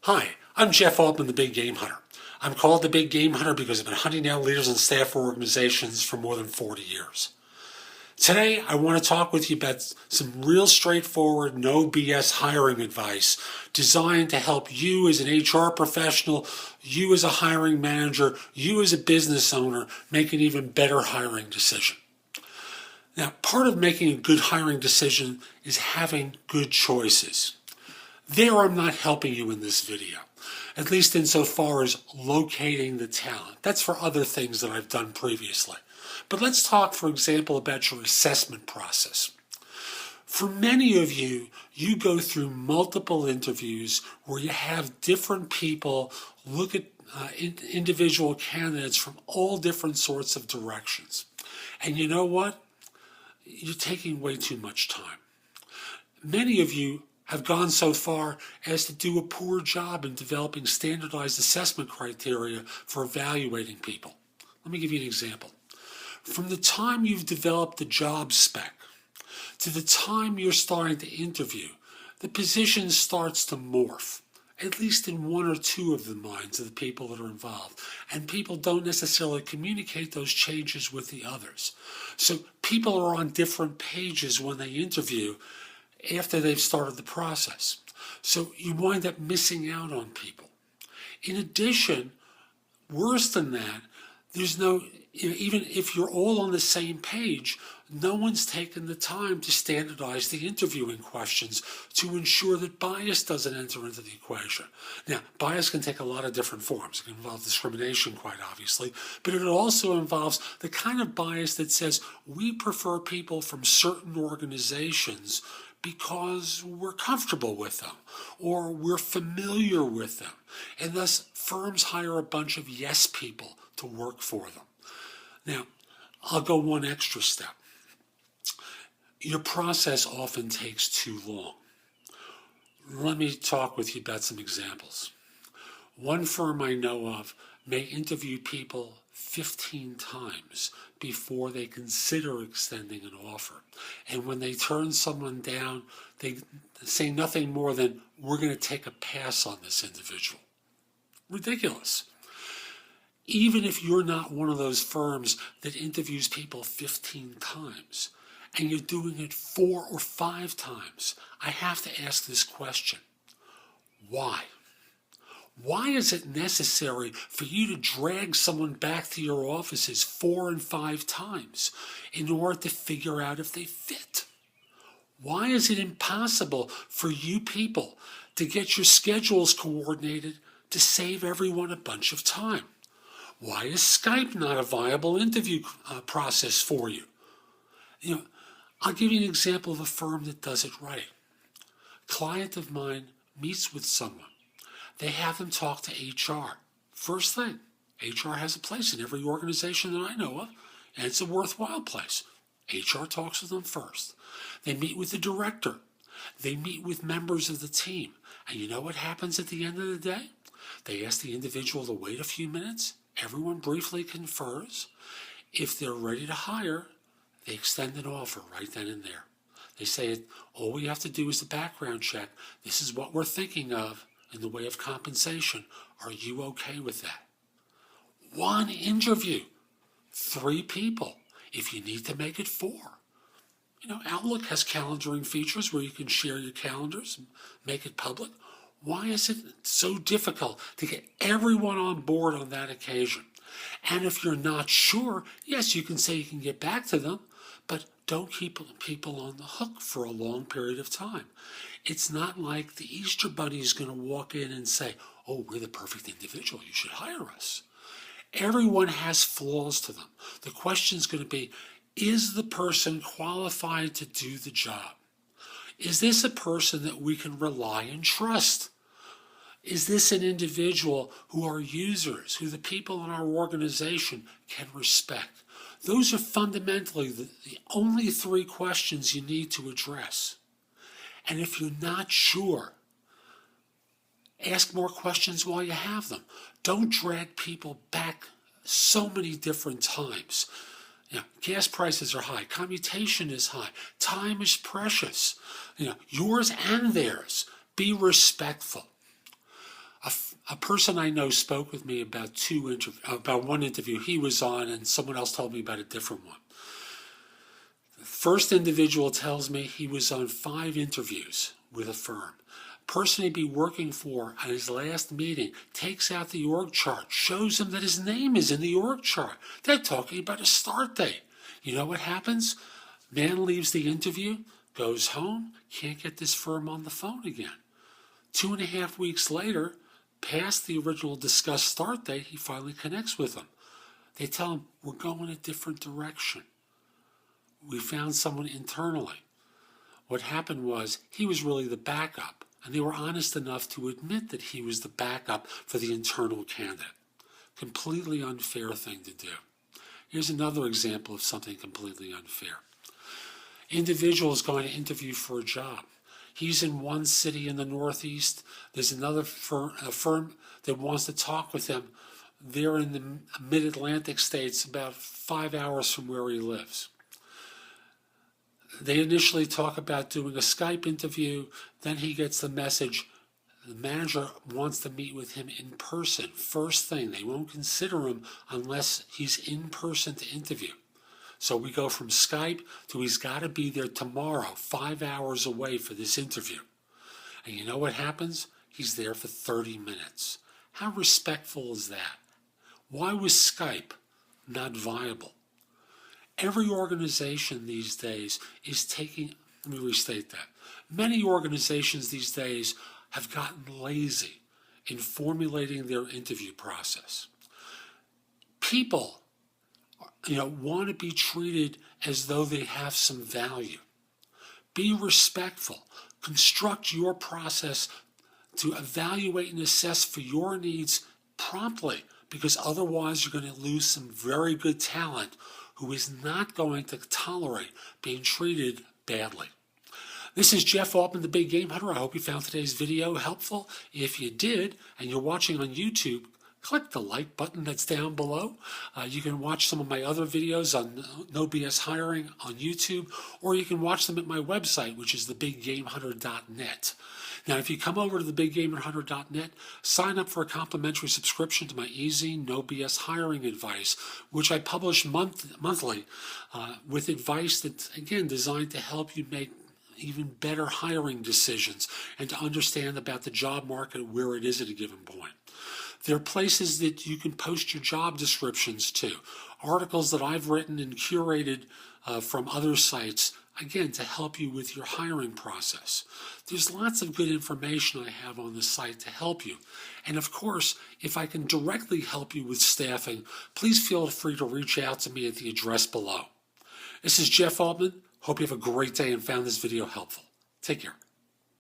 Hi, I'm Jeff Altman, the Big Game Hunter. I'm called the Big Game Hunter because I've been hunting down leaders and staff for organizations for more than 40 years. Today, I want to talk with you about some real straightforward, no BS hiring advice designed to help you as an HR professional, you as a hiring manager, you as a business owner make an even better hiring decision. Now, part of making a good hiring decision is having good choices. There, I'm not helping you in this video, at least insofar as locating the talent. That's for other things that I've done previously. But let's talk, for example, about your assessment process. For many of you, you go through multiple interviews where you have different people look at individual candidates from all different sorts of directions. And you know what? You're taking way too much time. Many of you have gone so far as to do a poor job in developing standardized assessment criteria for evaluating people. Let me give you an example. From the time you've developed the job spec to the time you're starting to interview, the position starts to morph, at least in one or two of the minds of the people that are involved. And people don't necessarily communicate those changes with the others. So people are on different pages when they interview after they've started the process. So you wind up missing out on people. In addition, worse than that, even if you're all on the same page, no one's taken the time to standardize the interviewing questions to ensure that bias doesn't enter into the equation. Now, bias can take a lot of different forms. It can involve discrimination, quite obviously, but it also involves the kind of bias that says we prefer people from certain organizations because we're comfortable with them or we're familiar with them. And thus, firms hire a bunch of yes people to work for them. Now, I'll go one extra step. Your process often takes too long. Let me talk with you about some examples. One firm I know of may interview people 15 times before they consider extending an offer. And when they turn someone down, they say nothing more than, we're going to take a pass on this individual. Ridiculous. Even if you're not one of those firms that interviews people 15 times, and you're doing it 4 or 5 times, I have to ask this question. Why? Why is it necessary for you to drag someone back to your offices 4 and 5 times in order to figure out if they fit? Why is it impossible for you people to get your schedules coordinated to save everyone a bunch of time? Why is Skype not a viable interview process for you? I'll give you an example of a firm that does it right. A client of mine meets with someone. They have them talk to HR. First thing, HR has a place in every organization that I know of, and it's a worthwhile place. HR talks to them first. They meet with the director. They meet with members of the team. And you know what happens at the end of the day? They ask the individual to wait a few minutes. Everyone briefly confers. If they're ready to hire, they extend an offer right then and there. They say, all we have to do is the background check. This is what we're thinking of in the way of compensation. Are you okay with that? One interview, 3 people. If you need to make it 4. Outlook has calendaring features where you can share your calendars and make it public. Why is it so difficult to get everyone on board on that occasion? And if you're not sure, yes, you can say you can get back to them, but don't keep people on the hook for a long period of time. It's not like the Easter Bunny is going to walk in and say, oh, we're the perfect individual, you should hire us. Everyone has flaws to them. The question is going to be, is the person qualified to do the job? Is this a person that we can rely and trust? Is this an individual who our users, who the people in our organization can respect? Those are fundamentally the only 3 questions you need to address. And if you're not sure, ask more questions while you have them. Don't drag people back so many different times. Gas prices are high. Commutation is high. Time is precious. Yours and theirs. Be respectful. A person I know spoke with me about one interview he was on, and someone else told me about a different one. The first individual tells me he was on 5 interviews with a firm. Person he'd be working for at his last meeting takes out the org chart, shows him that his name is in the org chart. They're talking about a start date. You know what happens? Man leaves the interview, goes home, can't get this firm on the phone again. 2.5 weeks later, past the original discussed start date, he finally connects with them. They tell him, we're going a different direction. We found someone internally. What happened was he was really the backup, and they were honest enough to admit that he was the backup for the internal candidate. Completely unfair thing to do. Here's another example of something completely unfair. Individual is going to interview for a job. He's in one city in the Northeast. There's another firm that wants to talk with him. They're in the mid-Atlantic states, about 5 hours from where he lives. They initially talk about doing a Skype interview. Then he gets the message, the manager wants to meet with him in person. First thing, they won't consider him unless he's in person to interview. So we go from Skype to he's got to be there tomorrow, 5 hours away for this interview. And you know what happens? He's there for 30 minutes. How respectful is that? Why was Skype not viable? Every organization these days is taking, let me restate that. Many organizations these days have gotten lazy in formulating their interview process. People want to be treated as though they have some value. Be respectful. Construct your process to evaluate and assess for your needs promptly, because otherwise you're going to lose some very good talent who is not going to tolerate being treated badly. This is Jeff Altman, the Big Game Hunter. I hope you found today's video helpful. If you did, and you're watching on YouTube, click the like button that's down below. You can watch some of my other videos on No BS Hiring on YouTube, or you can watch them at my website, which is thebiggamehunter.net. Now, if you come over to thebiggamehunter.net, sign up for a complimentary subscription to my easy, no BS hiring advice, which I publish monthly with advice that's, again, designed to help you make even better hiring decisions and to understand about the job market, where it is at a given point. There are places that you can post your job descriptions to, articles that I've written and curated from other sites, again, to help you with your hiring process. There's lots of good information I have on the site to help you. And of course, if I can directly help you with staffing, please feel free to reach out to me at the address below. This is Jeff Altman. Hope you have a great day and found this video helpful. Take care.